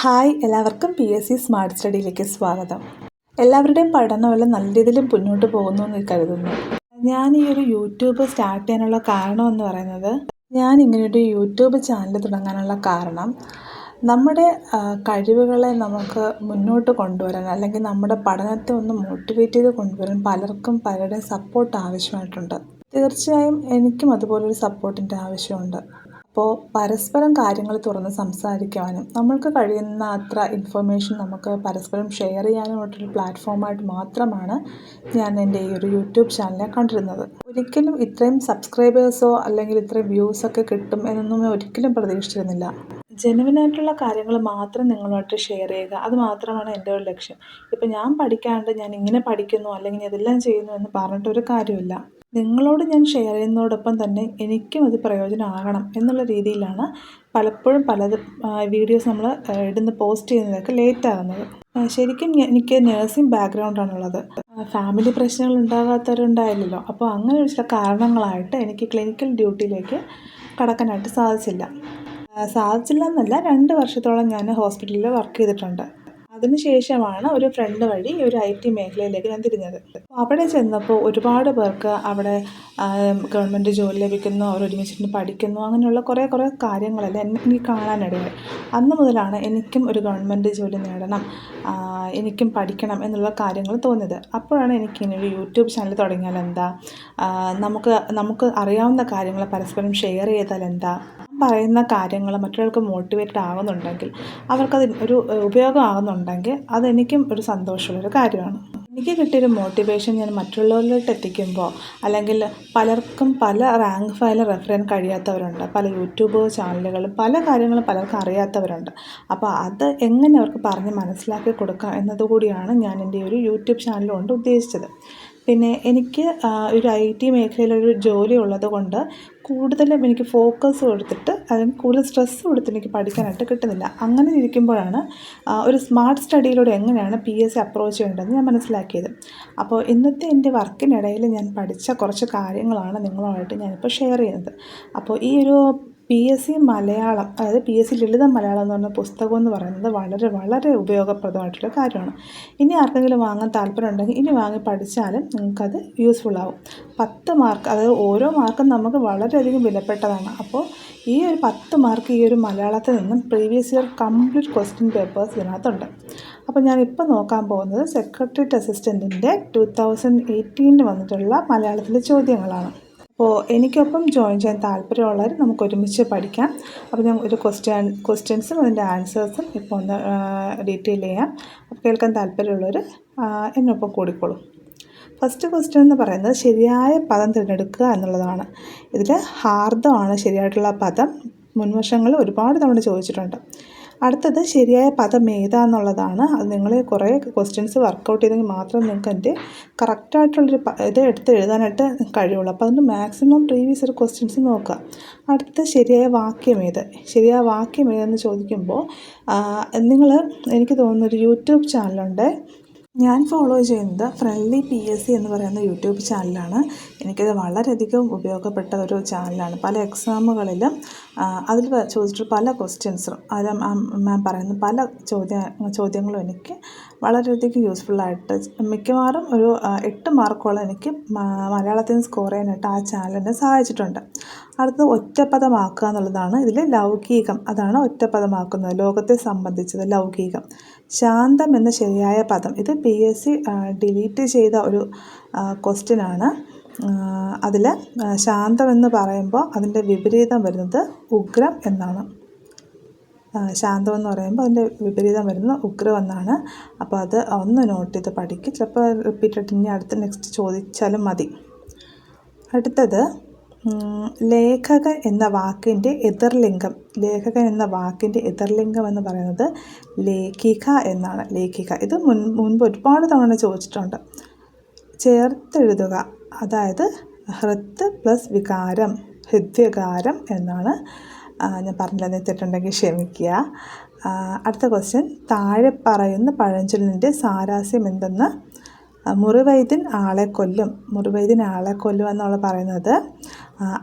Hi, എല്ലാവർക്കും PSC smart സ്റ്റഡിയിലേക്ക് സ്വാഗതം. എല്ലാവരുടെയും പഠനമെല്ലാം നല്ല രീതിയിൽ മുന്നോട്ട് പോകുന്നു എന്ന് കരുതുന്നു. ഞാൻ ഈ ഒരു യൂട്യൂബ് സ്റ്റാർട്ട് ചെയ്യാനുള്ള കാരണം എന്ന് പറയുന്നത്, ഞാൻ ഇങ്ങനെയൊരു യൂട്യൂബ് ചാനൽ തുടങ്ങാനുള്ള കാരണം നമ്മുടെ കഴിവുകളെ നമുക്ക് മുന്നോട്ട് കൊണ്ടുവരാൻ, അല്ലെങ്കിൽ നമ്മുടെ പഠനത്തെ ഒന്ന് മോട്ടിവേറ്റ് ചെയ്ത് കൊണ്ടുവരാൻ പലർക്കും പലരുടെയും സപ്പോർട്ട് ആവശ്യമായിട്ടുണ്ട്. തീർച്ചയായും എനിക്കും അതുപോലൊരു സപ്പോർട്ടിൻ്റെ ആവശ്യമുണ്ട്. അപ്പോൾ പരസ്പരം കാര്യങ്ങൾ തുറന്ന് സംസാരിക്കുവാനും നമ്മൾക്ക് കഴിയുന്ന അത്ര ഇൻഫർമേഷൻ നമുക്ക് പരസ്പരം ഷെയർ ചെയ്യാനുമായിട്ടൊരു പ്ലാറ്റ്ഫോമായിട്ട് മാത്രമാണ് ഞാൻ എൻ്റെ ഈ ഒരു യൂട്യൂബ് ചാനലിനെ കണ്ടിരുന്നത്. ഒരിക്കലും ഇത്രയും സബ്സ്ക്രൈബേഴ്സോ അല്ലെങ്കിൽ ഇത്രയും വ്യൂസൊക്കെ കിട്ടും എന്നൊന്നും ഞാൻ ഒരിക്കലും പ്രതീക്ഷിച്ചിരുന്നില്ല. ജെനുവിനായിട്ടുള്ള കാര്യങ്ങൾ മാത്രം നിങ്ങളുമായിട്ട് ഷെയർ ചെയ്യുക, അത് മാത്രമാണ് എൻ്റെ ഒരു ലക്ഷ്യം. ഇപ്പം ഞാൻ പഠിക്കാണ്ട് ഞാൻ ഇങ്ങനെ പഠിക്കുന്നു അല്ലെങ്കിൽ ഇതെല്ലാം ചെയ്യുന്നു എന്ന് പറഞ്ഞിട്ടൊരു കാര്യമില്ല. നിങ്ങളോട് ഞാൻ ഷെയർ ചെയ്യുന്നതോടൊപ്പം തന്നെ എനിക്കും അത് പ്രയോജനമാകണം എന്നുള്ള രീതിയിലാണ് പലപ്പോഴും വീഡിയോസ് നമ്മൾ പോസ്റ്റ് ചെയ്യുന്നതൊക്കെ ലേറ്റാകുന്നത്. ശരിക്കും എനിക്ക് നഴ്സിംഗ് ബാക്ക്ഗ്രൗണ്ടാണുള്ളത്. ഫാമിലി പ്രശ്നങ്ങൾ ഉണ്ടാകാത്തവരുണ്ടായില്ലല്ലോ. അപ്പോൾ അങ്ങനെ ചില കാരണങ്ങളായിട്ട് എനിക്ക് ക്ലിനിക്കൽ ഡ്യൂട്ടിയിലേക്ക് കടക്കാനായിട്ട് സാധിച്ചില്ല എന്നല്ല, 2 വർഷത്തോളം ഞാൻ ഹോസ്പിറ്റലിൽ വർക്ക് ചെയ്തിട്ടുണ്ട്. അതിനുശേഷമാണ് ഒരു ഫ്രണ്ട് വഴി ഒരു IT മേഖലയിലേക്ക് ഞാൻ തിരിഞ്ഞത്. അവിടെ ചെന്നപ്പോൾ ഒരുപാട് പേർക്ക് അവിടെ ഗവൺമെൻറ് ജോലി ലഭിക്കുന്നു, അവർ ഒരുമിച്ചിട്ട് പഠിക്കുന്നു, അങ്ങനെയുള്ള കുറേ കാര്യങ്ങളെല്ലാം എനിക്ക് കാണാനിടയായി. അന്ന് മുതലാണ് എനിക്കും ഒരു ഗവൺമെൻറ് ജോലി നേടണം, എനിക്കും പഠിക്കണം എന്നുള്ള കാര്യങ്ങൾ തോന്നിയത്. അപ്പോഴാണ് എനിക്കിങ്ങനെ ഒരു യൂട്യൂബ് ചാനൽ തുടങ്ങിയാൽ എന്താ, നമുക്ക് അറിയാവുന്ന കാര്യങ്ങൾ പരസ്പരം ഷെയർ ചെയ്താൽ എന്താ, പറയുന്ന കാര്യങ്ങൾ മറ്റുള്ളവർക്ക് മോട്ടിവേറ്റഡ് ആകുന്നുണ്ടെങ്കിൽ, അവർക്കത് ഒരു ഉപയോഗമാകുന്നുണ്ടെങ്കിൽ അതെനിക്കും ഒരു സന്തോഷമുള്ളൊരു കാര്യമാണ്. എനിക്ക് കിട്ടിയൊരു മോട്ടിവേഷൻ ഞാൻ മറ്റുള്ളവരിലോട്ട് എത്തിക്കുമ്പോൾ, അല്ലെങ്കിൽ പലർക്കും പല റാങ്ക് ഫയൽ റെഫർ ചെയ്യാൻ കഴിയാത്തവരുണ്ട്, പല യൂട്യൂബ് ചാനലുകളും പല കാര്യങ്ങളും പലർക്കും അറിയാത്തവരുണ്ട്. അപ്പോൾ അത് എങ്ങനെ അവർക്ക് പറഞ്ഞ് മനസ്സിലാക്കി കൊടുക്കാം എന്നതുകൂടിയാണ് ഞാൻ എൻ്റെ ഒരു യൂട്യൂബ് ചാനൽ കൊണ്ട് ഉദ്ദേശിച്ചത്. പിന്നെ എനിക്ക് ഒരു IT മേഖലയിലൊരു ജോലി ഉള്ളത് കൊണ്ട് കൂടുതലും എനിക്ക് ഫോക്കസ് കൊടുത്തിട്ട്, അല്ലെങ്കിൽ കൂടുതൽ സ്ട്രെസ് കൊടുത്ത് എനിക്ക് പഠിക്കാനായിട്ട് കിട്ടുന്നില്ല. അങ്ങനെ ഇരിക്കുമ്പോഴാണ് ഒരു സ്മാർട്ട് സ്റ്റഡിയിലൂടെ എങ്ങനെയാണ് PSC അപ്രോച്ച് ചെയ്യേണ്ടതെന്ന് ഞാൻ മനസ്സിലാക്കിയത്. അപ്പോൾ ഇന്നത്തെ എൻ്റെ വർക്കിനിടയിൽ ഞാൻ പഠിച്ച കുറച്ച് കാര്യങ്ങളാണ് നിങ്ങളുമായിട്ട് ഞാനിപ്പോൾ ഷെയർ ചെയ്യുന്നത്. അപ്പോൾ ഈ ഒരു PSC മലയാളം, അതായത് PSC ലളിതം മലയാളം എന്ന് പറഞ്ഞ പുസ്തകം എന്ന് പറയുന്നത് വളരെ ഉപയോഗപ്രദമായിട്ടുള്ള കാര്യമാണ്. ഇനി ആർക്കെങ്കിലും വാങ്ങാൻ താല്പര്യമുണ്ടെങ്കിൽ ഇനി വാങ്ങി പഠിച്ചാലും നിങ്ങൾക്കത് യൂസ്ഫുള്ളാവും. 10 മാർക്ക്, അതായത് ഓരോ മാർക്കും നമുക്ക് വളരെയധികം വിലപ്പെട്ടതാണ്. അപ്പോൾ ഈ ഒരു 10 മാർക്ക് ഈ ഒരു മലയാളത്തിൽ നിന്നും previous year complete question papers ഇതിനകത്തുണ്ട്. അപ്പോൾ ഞാനിപ്പോൾ നോക്കാൻ പോകുന്നത് സെക്രട്ടേറിയറ്റ് അസിസ്റ്റൻറ്റിൻ്റെ 2018 വന്നിട്ടുള്ള മലയാളത്തിലെ ചോദ്യങ്ങളാണ്. അപ്പോൾ എനിക്കൊപ്പം ജോയിൻ ചെയ്യാൻ താല്പര്യമുള്ളവർ നമുക്ക് ഒരുമിച്ച് പഠിക്കാം. അപ്പോൾ ഞാൻ ഒരു ക്വസ്റ്റ്യൻസും അതിൻ്റെ ആൻസേഴ്സും ഇപ്പോൾ ഒന്ന് ഡീറ്റെയിൽ ചെയ്യാം. അപ്പോൾ കേൾക്കാൻ താല്പര്യമുള്ളവർ എന്നൊപ്പം കൂടിക്കോളും. ഫസ്റ്റ് ക്വസ്റ്റ്യൻ എന്ന് പറയുന്നത് ശരിയായ പദം തിരഞ്ഞെടുക്കുക എന്നുള്ളതാണ്. ഇതിൽ ഹാർദമാണ് ശരിയായിട്ടുള്ള പദം. മുൻവർഷങ്ങളിൽ ഒരുപാട് തവണ ചോദിച്ചിട്ടുണ്ട്. അടുത്തത് ശരിയായ പദം ഏതാന്നുള്ളതാണ്. അത് നിങ്ങൾ കുറേ ക്വസ്റ്റ്യൻസ് വർക്കൗട്ട് ചെയ്തെങ്കിൽ മാത്രമേ നിങ്ങൾക്ക് അതിൻ്റെ കറക്റ്റായിട്ടുള്ളൊരു ഇത് എടുത്ത് എഴുതാനായിട്ട് കഴിയുള്ളൂ. അപ്പോൾ അതിന് മാക്സിമം പ്രീവിയസ് ഒരു ക്വസ്റ്റ്യൻസ് നോക്കുക. അടുത്ത ശരിയായ വാക്യം ഏതെന്ന് ചോദിക്കുമ്പോൾ എനിക്ക് തോന്നുന്നൊരു യൂട്യൂബ് ചാനലുണ്ട്, ഞാൻ ഫോളോ ചെയ്യുന്നത് ഫ്രണ്ട്ലി PSC എന്ന് പറയുന്ന യൂട്യൂബ് ചാനലാണ്. എനിക്കത് വളരെയധികം ഉപയോഗപ്പെട്ട ഒരു ചാനലാണ്. പല എക്സാമുകളിലും അതിൽ ചോദിച്ചിട്ട് പല ക്വസ്റ്റ്യൻസും അതിൽ മാം പറയുന്ന പല ചോദ്യങ്ങളും എനിക്ക് വളരെയധികം യൂസ്ഫുള്ളായിട്ട്, മിക്കവാറും ഒരു 8 മാർക്കോളം എനിക്ക് മലയാളത്തിൽ നിന്ന് സ്കോർ ചെയ്യാനായിട്ട് ആ ചാനൽ എന്നെ സഹായിച്ചിട്ടുണ്ട്. അടുത്തത് ഒറ്റപ്പദമാക്കുക എന്നുള്ളതാണ്. ഇതിൽ ലൗകികം, അതാണ് ഒറ്റപ്പദമാക്കുന്നത്. ലോകത്തെ സംബന്ധിച്ചത് ലൗകികം. ശാന്തം എന്ന ശരിയായ പദം, ഇത് PSC ഡിലീറ്റ് ചെയ്ത ഒരു ക്വസ്റ്റ്യനാണ്. അതിൽ ശാന്തം എന്ന് പറയുമ്പോൾ അതിൻ്റെ വിപരീതം വരുന്നത് ഉഗ്രം എന്നാണ്. ശാന്തം എന്ന് പറയുമ്പോൾ അതിൻ്റെ വിപരീതം വരുന്നത് ഉഗ്രം എന്നാണ്. അപ്പോൾ അത് ഒന്ന് നോട്ട് ചെയ്ത് പഠിക്കും. ചിലപ്പോൾ റിപ്പീറ്റഡ് ഇനി നെക്സ്റ്റ് ചോദിച്ചാലും മതി. അടുത്തത് ലേഖകൻ എന്ന വാക്കിൻ്റെ എതിർലിംഗം. ലേഖകൻ എന്ന വാക്കിൻ്റെ എതിർലിംഗം എന്ന് പറയുന്നത് ലേഖിക എന്നാണ്. ലേഖിക, ഇത് മുൻപ് ഒരുപാട് തവണ ചോദിച്ചിട്ടുണ്ട്. ചേർത്തെഴുതുക, അതായത് ഹൃത്ത് പ്ലസ് വികാരം, ഹൃദ്യകാരം എന്നാണ്. ഞാൻ പറഞ്ഞില്ല, തെറ്റുണ്ടെങ്കിൽ ക്ഷമിക്കുക. അടുത്ത ക്വസ്റ്റ്യൻ, താഴെ പറയുന്ന പഴഞ്ചൊല്ലിൻ്റെ സാരാസ്യം എന്തെന്ന് മുറിവൈദ്യൻ ആളെ കൊല്ലും. മുറിവൈദ്യൻ ആളെ കൊല്ലും എന്നുള്ള പറയുന്നത്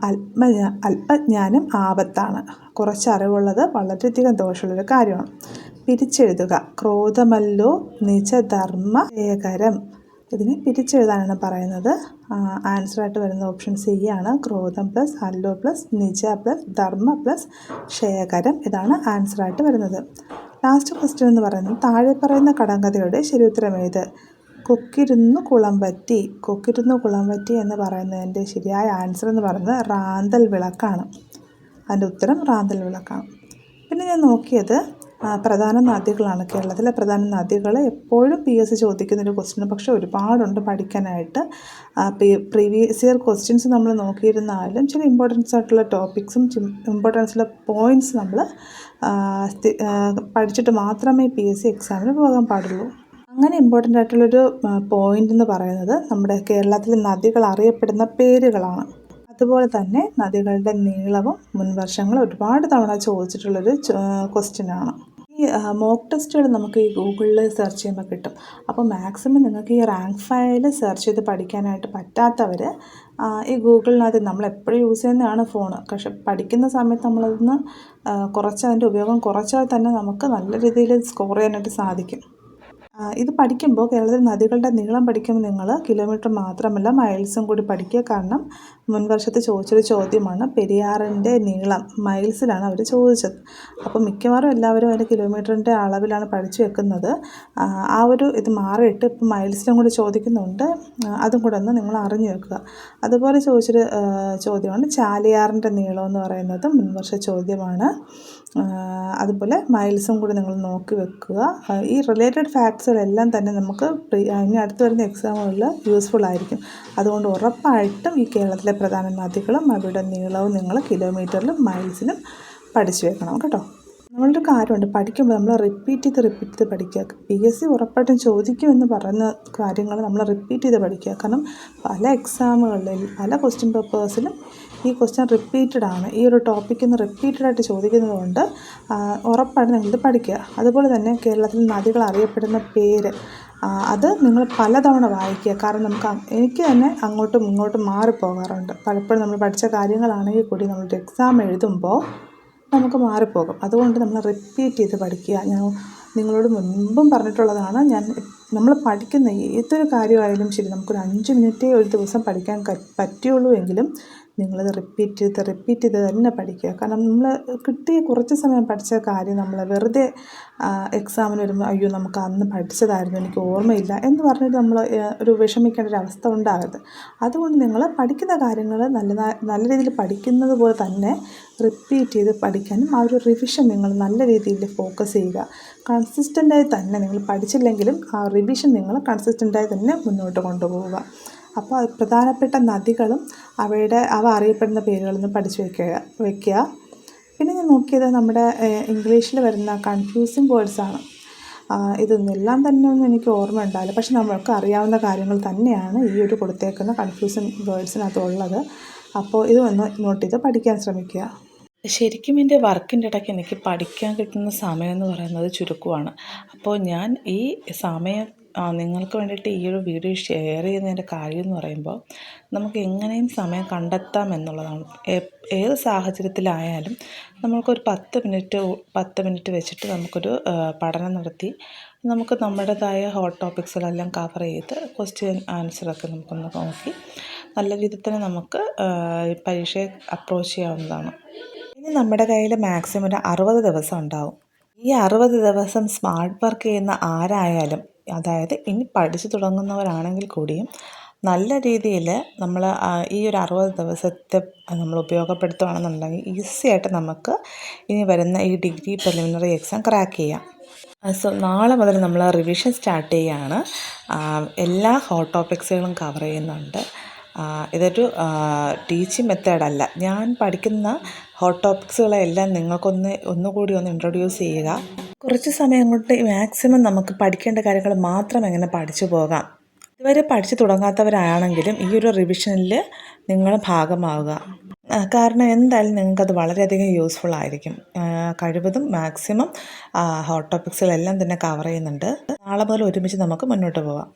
അല്പജ്ഞാനം ആപത്താണ്. കുറച്ച് അറിവുള്ളത് വളരെയധികം ദോഷമുള്ളൊരു കാര്യമാണ്. പിരിച്ചെഴുതുക. ക്രോധമല്ലോ നിജധർമ്മ ശേഖരം. ഇതിനെ പിരിച്ചെഴുതാനാണ് പറയുന്നത്. ആൻസറായിട്ട് വരുന്ന ഓപ്ഷൻ സി ആണ്. ക്രോധം പ്ലസ് അല്ലോ പ്ലസ് നിജ പ്ലസ് ധർമ്മ പ്ലസ് ശേഖരം. ഇതാണ് ആൻസറായിട്ട് വരുന്നത്. ലാസ്റ്റ് ക്വസ്റ്റ്യൻ എന്ന് പറയുന്നത് താഴെ പറയുന്ന കടങ്കഥയുടെ ശരിയുത്തരം ഏത്? കൊക്കിരുന്നു കുളം പറ്റി. കൊക്കിരുന്നു കുളം പറ്റി എന്ന് പറയുന്നതിൻ്റെ ശരിയായ ആൻസർ എന്ന് പറയുന്നത് റാന്തൽ വിളക്കാണ്. അതിൻ്റെ ഉത്തരം റാന്തൽ വിളക്കാണ്. പിന്നെ ഞാൻ നോക്കിയത് പ്രധാന നദികളാണ്. കേരളത്തിലെ പ്രധാന നദികൾ എപ്പോഴും PSC ചോദിക്കുന്നൊരു ക്വസ്റ്റ്യൻ, പക്ഷേ ഒരുപാടുണ്ട് പഠിക്കാനായിട്ട്. പ്രീവിയസ് ഇയർ ക്വസ്റ്റ്യൻസ് നമ്മൾ നോക്കിയിരുന്നാലും ചില ഇമ്പോർട്ടൻസ് ആയിട്ടുള്ള ടോപ്പിക്സും ഇമ്പോർട്ടൻസുള്ള പോയിൻറ്റ്സ് നമ്മൾ പഠിച്ചിട്ട് മാത്രമേ PSC എക്സാമിന് പോകാൻ പാടുള്ളൂ. അങ്ങനെ ഇമ്പോർട്ടൻ്റ് ആയിട്ടുള്ളൊരു പോയിൻ്റ് എന്ന് പറയുന്നത് നമ്മുടെ കേരളത്തിലെ നദികൾ അറിയപ്പെടുന്ന പേരുകളാണ്. അതുപോലെ തന്നെ നദികളുടെ നീളവും മുൻവർഷങ്ങൾ ഒരുപാട് തവണ ചോദിച്ചിട്ടുള്ളൊരു ക്വസ്റ്റ്യനാണ്. ഈ മോക്ക് ടെസ്റ്റുകൾ നമുക്ക് ഈ ഗൂഗിളിൽ സെർച്ച് ചെയ്യുമ്പോൾ കിട്ടും. അപ്പോൾ മാക്സിമം നിങ്ങൾക്ക് ഈ റാങ്ക് ഫയൽ സെർച്ച് ചെയ്ത് പഠിക്കാനായിട്ട് പറ്റാത്തവർ ഈ ഗൂഗിളിനകത്ത് നമ്മളെപ്പോഴും യൂസ് ചെയ്യുന്നതാണ് ഫോൺ. പക്ഷെ പഠിക്കുന്ന സമയത്ത് നമ്മളതൊന്ന് അതിൻ്റെ ഉപയോഗം കുറച്ചാൽ തന്നെ നമുക്ക് നല്ല രീതിയിൽ സ്കോർ ചെയ്യാനായിട്ട് സാധിക്കും. ഇത് പഠിക്കുമ്പോൾ കേരളത്തിൽ നദികളുടെ നീളം പഠിക്കുമ്പോൾ നിങ്ങൾ കിലോമീറ്റർ മാത്രമല്ല മൈൽസും കൂടി പഠിക്കുക. കാരണം മുൻ വർഷത്തെ ചോദിച്ചൊരു ചോദ്യമാണ്. പെരിയാറിൻ്റെ നീളം മൈൽസിലാണ് അവർ ചോദിച്ചത്. അപ്പോൾ മിക്കവാറും എല്ലാവരും അതിൻ്റെ കിലോമീറ്ററിൻ്റെ അളവിലാണ് പഠിച്ചു വെക്കുന്നത്. ഇത് മാറിയിട്ട് ഇപ്പം മൈൽസിലും കൂടി ചോദിക്കുന്നുണ്ട്. അതും കൂടെ ഒന്ന് നിങ്ങൾ അറിഞ്ഞു വെക്കുക. അതുപോലെ ചോദിച്ചൊരു ചോദ്യമാണ് ചാലിയാറിൻ്റെ നീളം എന്ന് പറയുന്നത് മുൻവർഷ ചോദ്യമാണ്. അതുപോലെ മൈൽസും കൂടി നിങ്ങൾ നോക്കി വെക്കുക. ഈ റിലേറ്റഡ് ഫാക്ട്സുകളെല്ലാം തന്നെ നമുക്ക് ഇനി അടുത്ത് വരുന്ന എക്സാമുകളിൽ യൂസ്ഫുൾ ആയിരിക്കും. അതുകൊണ്ട് ഉറപ്പായിട്ടും ഈ കേരളത്തിലെ പ്രധാന നദികളും അവയുടെ നീളവും നിങ്ങൾ കിലോമീറ്ററിലും മൈൽസിലും പഠിച്ചു വെക്കണം കേട്ടോ. നമ്മളൊരു കാര്യമുണ്ട്, പഠിക്കുമ്പോൾ നമ്മൾ റിപ്പീറ്റ് ചെയ്ത് പഠിക്കുക. PSC ഉറപ്പായിട്ടും ചോദിക്കുമെന്ന് പറയുന്ന കാര്യങ്ങൾ നമ്മൾ റിപ്പീറ്റ് ചെയ്ത് പഠിക്കുക. കാരണം പല എക്സാമുകളിൽ പല ക്വസ്റ്റ്യൻ പേപ്പേഴ്സിലും ഈ ക്വസ്റ്റ്യൻ റിപ്പീറ്റഡ് ആണ്. ഈ ഒരു ടോപ്പിക്കിൽ നിന്ന് റിപ്പീറ്റഡായിട്ട് ചോദിക്കുന്നത് കൊണ്ട് ഉറപ്പായിട്ട് നിങ്ങളിത് പഠിക്കുക. അതുപോലെ തന്നെ കേരളത്തിൽ നദികൾ അറിയപ്പെടുന്ന പേര് അത് നിങ്ങൾ പലതവണ വായിക്കുക. കാരണം എനിക്ക് തന്നെ അങ്ങോട്ടും ഇങ്ങോട്ടും മാറിപ്പോകാറുണ്ട്. പലപ്പോഴും നമ്മൾ പഠിച്ച കാര്യങ്ങളാണെങ്കിൽ കൂടി നമ്മളൊരു എക്സാം എഴുതുമ്പോൾ നമുക്ക് മാറിപ്പോകും. അതുകൊണ്ട് നമ്മൾ റിപ്പീറ്റ് ചെയ്ത് പഠിക്കുക. ഞാൻ നിങ്ങളോട് മുൻപും പറഞ്ഞിട്ടുള്ളതാണ്. നമ്മൾ പഠിക്കുന്ന ഏതൊരു കാര്യമായാലും ശരി, നമുക്കൊരു 5 മിനിറ്റേ ഒരു ദിവസം പഠിക്കാൻ പറ്റുള്ളൂ എങ്കിലും നിങ്ങളത് റിപ്പീറ്റ് ചെയ്ത് തന്നെ പഠിക്കുക. കാരണം നമ്മൾ കിട്ടിയ കുറച്ച് സമയം പഠിച്ച കാര്യം നമ്മൾ വെറുതെ എക്സാമിന് വരുമ്പോൾ അയ്യോ നമുക്ക് അന്ന് പഠിച്ചതായിരുന്നു എനിക്ക് ഓർമ്മയില്ല എന്ന് പറഞ്ഞിട്ട് നമ്മൾ ഒരു വിഷമിക്കേണ്ട ഒരു അവസ്ഥ ഉണ്ടാകരുത്. അതുകൊണ്ട് നിങ്ങൾ പഠിക്കുന്ന കാര്യങ്ങൾ നല്ല രീതിയിൽ പഠിക്കുന്നത് പോലെ തന്നെ റിപ്പീറ്റ് ചെയ്ത് പഠിക്കാനും ആ ഒരു റിവിഷൻ നിങ്ങൾ നല്ല രീതിയിൽ ഫോക്കസ് ചെയ്യുക. കൺസിസ്റ്റൻ്റായി തന്നെ നിങ്ങൾ പഠിച്ചില്ലെങ്കിലും ആ റിവിഷൻ നിങ്ങൾ കൺസിസ്റ്റൻ്റായി തന്നെ മുന്നോട്ട് കൊണ്ടുപോവുക. അപ്പോൾ പ്രധാനപ്പെട്ട നദികളും അവ അറിയപ്പെടുന്ന പേരുകളൊന്നും പഠിച്ചു വയ്ക്കുക. പിന്നെ ഞാൻ നോക്കിയത് നമ്മുടെ ഇംഗ്ലീഷിൽ വരുന്ന കൺഫ്യൂസിങ് വേർഡ്സാണ്. ഇതൊന്നെല്ലാം തന്നെ ഒന്നും എനിക്ക് ഓർമ്മ ഉണ്ടാവില്ല, പക്ഷെ നമ്മൾക്ക് അറിയാവുന്ന കാര്യങ്ങൾ തന്നെയാണ് ഈ ഒരു കൊടുത്തേക്കുന്ന കൺഫ്യൂസിങ് വേർഡ്സിനകത്തുള്ളത്. അപ്പോൾ ഇതൊന്ന് നോട്ട് ചെയ്ത് പഠിക്കാൻ ശ്രമിക്കുക. ശരിക്കും എൻ്റെ വർക്കിൻ്റെ ഇടയ്ക്ക് എനിക്ക് പഠിക്കാൻ കിട്ടുന്ന സമയം എന്ന് പറയുന്നത് ചുരുക്കമാണ്. അപ്പോൾ ഞാൻ ഈ സമയം നിങ്ങൾക്ക് വേണ്ടിയിട്ട് ഈ ഒരു വീഡിയോ ഷെയർ ചെയ്യുന്നതിൻ്റെ കാര്യം എന്ന് പറയുമ്പോൾ നമുക്ക് എങ്ങനെയും സമയം കണ്ടെത്താം എന്നുള്ളതാണ്. ഏത് സാഹചര്യത്തിലായാലും നമ്മൾക്കൊരു 10 മിനിറ്റ് വെച്ചിട്ട് നമുക്കൊരു പഠനം നടത്തി നമുക്ക് നമ്മുടേതായ ഹോട്ട് ടോപ്പിക്സുകളെല്ലാം കവർ ചെയ്ത് ക്വസ്റ്റ്യൻ ആൻസറൊക്കെ നമുക്കൊന്ന് നോക്കി നല്ല രീതിയിൽ തന്നെ നമുക്ക് പരീക്ഷയെ അപ്രോച്ച് ചെയ്യാവുന്നതാണ്. ഇനി നമ്മുടെ കയ്യിൽ മാക്സിമം ഒരു 60 ദിവസം ഉണ്ടാവും. ഈ 60 ദിവസം സ്മാർട്ട് വർക്ക് ചെയ്യുന്ന ആരായാലും, അതായത് ഇനി പഠിച്ചു തുടങ്ങുന്നവരാണെങ്കിൽ കൂടിയും നല്ല രീതിയിൽ നമ്മൾ ഈ ഒരു 60 ദിവസത്തെ നമ്മൾ ഉപയോഗപ്പെടുത്തുകയാണെന്നുണ്ടെങ്കിൽ ഈസി ആയിട്ട് നമുക്ക് ഇനി വരുന്ന ഈ ഡിഗ്രി പ്രിലിമിനറി എക്സാം ക്രാക്ക് ചെയ്യാം. സോ നാളെ മുതൽ നമ്മൾ റിവിഷൻ സ്റ്റാർട്ട് ചെയ്യുകയാണ്. എല്ലാ ഹോട്ട് ടോപ്പിക്സുകളും കവർ ചെയ്യുന്നുണ്ട്. ഇതൊരു ടീച്ചിങ് മെത്തേഡല്ല. ഞാൻ പഠിക്കുന്ന ഹോട്ട് ടോപ്പിക്സുകളെല്ലാം ഒന്നുകൂടി ഒന്ന് ഇൻട്രൊഡ്യൂസ് ചെയ്യുക. കുറച്ച് സമയം കൊണ്ട് മാക്സിമം നമുക്ക് പഠിക്കേണ്ട കാര്യങ്ങൾ മാത്രം എങ്ങനെ പഠിച്ചു പോകാം. ഇതുവരെ പഠിച്ചു തുടങ്ങാത്തവരാണെങ്കിലും ഈ ഒരു റിവിഷനിൽ നിങ്ങൾ ഭാഗമാവുക. കാരണം എന്തായാലും നിങ്ങൾക്കത് വളരെയധികം യൂസ്ഫുൾ ആയിരിക്കും. കഴിവതും മാക്സിമം ഹോട്ട് ടോപ്പിക്സുകളെല്ലാം തന്നെ കവർ ചെയ്യുന്നുണ്ട്. നാളെ മുതൽ ഒരുമിച്ച് നമുക്ക് മുന്നോട്ട് പോകാം.